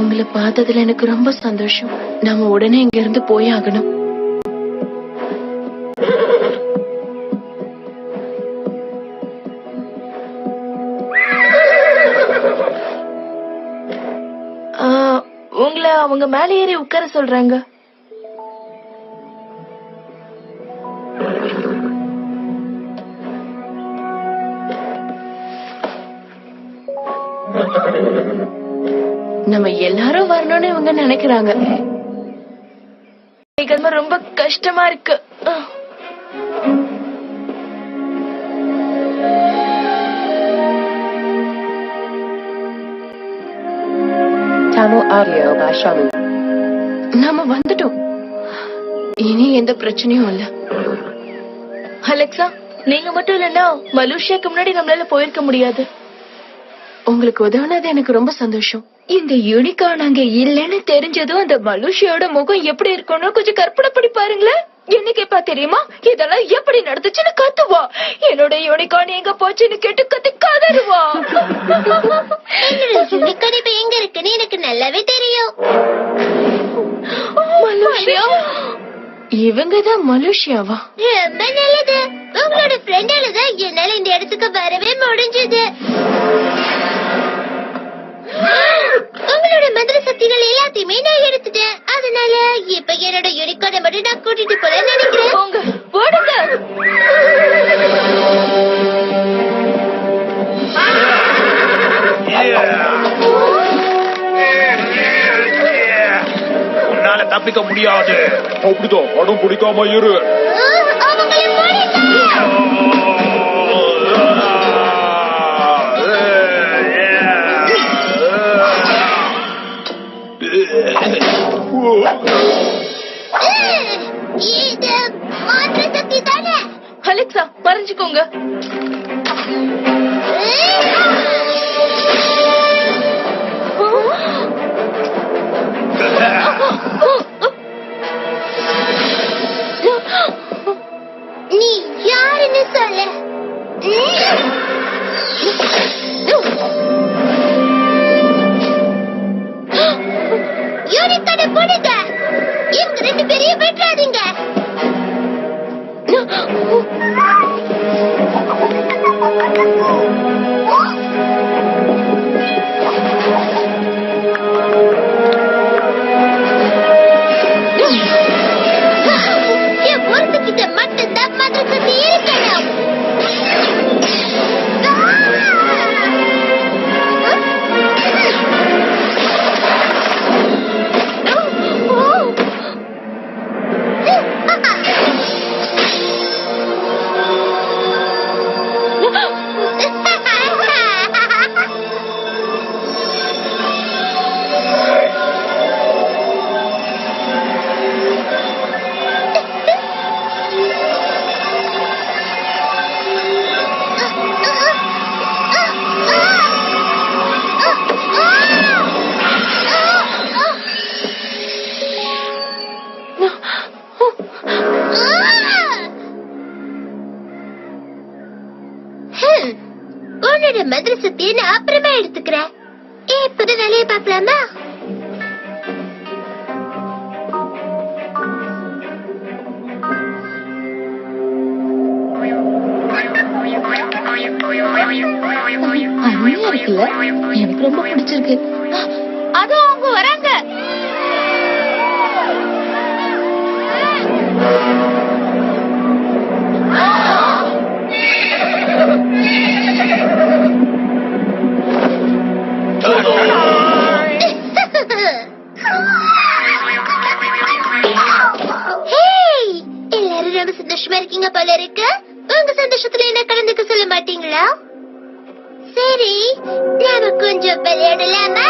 உங்களை பார்த்ததுல எனக்கு ரொம்ப சந்தோஷம். நாம உடனே இங்க இருந்து போய் ஆகணும். உங்களை அவங்க மேலே ஏறி உட்கார சொல்றாங்க. நம்ம எல்லாரும் வரணும்னு இவங்க நினைக்கிறாங்க. ரொம்ப கஷ்டமா இருக்கு. நாம வந்துட்டோம். இனி எந்த பிரச்சனையும் இல்ல. அலெக்சா, நீங்க மட்டும் இல்லன்னா மலேசியாக்கு முன்னாடி நம்மளால போயிருக்க முடியாது. உங்களுக்கு உதவுனது எனக்கு ரொம்ப சந்தோஷம். இந்த யூனிகார்ன் அங்க இல்லன்னு தெரிஞ்சதும் அந்த மலேசியோட முகம் எப்படி இருக்கணும் கொஞ்சம் கற்பனை பண்ணி பாருங்களேன். என்ன கேப்பா தெரியுமா, இதெல்லாம் எப்படி நடந்துச்சுன்னு கத்துவா. என்னோட யூனிகார்ன் எங்க போச்சுன்னு கேட்டு கத்தி கதறுவா. யூனிகார்ன் இப்ப எங்க இருக்குன்னு எனக்கு நல்லாவே தெரியும். மலேசியா? இவங்கதான் மலேசியாவா? ரொம்ப நல்லது. உங்களோட ஃப்ரெண்டாலதான் என்னால இந்த இடத்துக்கு வரவே முடிஞ்சது. உங்களோட மந்திர சக்திகள் எல்லாத்தையுமே நான் எடுத்துட்டேன். அதனால இப்ப என்னோட யூனிகார்னை மட்டும் நான் கூட்டிட்டு போல நினைக்கிறேன். போடுங்க. உன்னால தப்பிக்க முடியாது. அப்படிதான், அடம் பிடிக்காம இரு. அலெக்சா, மறைஞ்சுக்கோங்க. நீ யாருன்னு சொல்ல. யூனிகார்னை போடுங்க. இவங்க ரெண்டு பேரையும் வெட்டாதீங்க. என் பொருத்துக்கிட்ட மட்டும்தான் மந்திர சக்தி இருக்கணும். உன்னோட மந்திர சக்தியை நான் அப்புறமா எடுத்துக்கிறேன். இப்ப வேலையை பார்க்கலாமா? அருமையா இருக்குல்ல? எனக்கு ரொம்ப பிடிச்சிருக்கு. அதோ அவங்க வராங்க. எல்லாரும் ரொம்ப சந்தோஷமா இருக்கீங்க போல இருக்கு. உங்க சந்தோஷத்துல என்ன கலந்துக்க சொல்ல மாட்டீங்களா? சரி, நாம கொஞ்சம் விளையாடலாமா?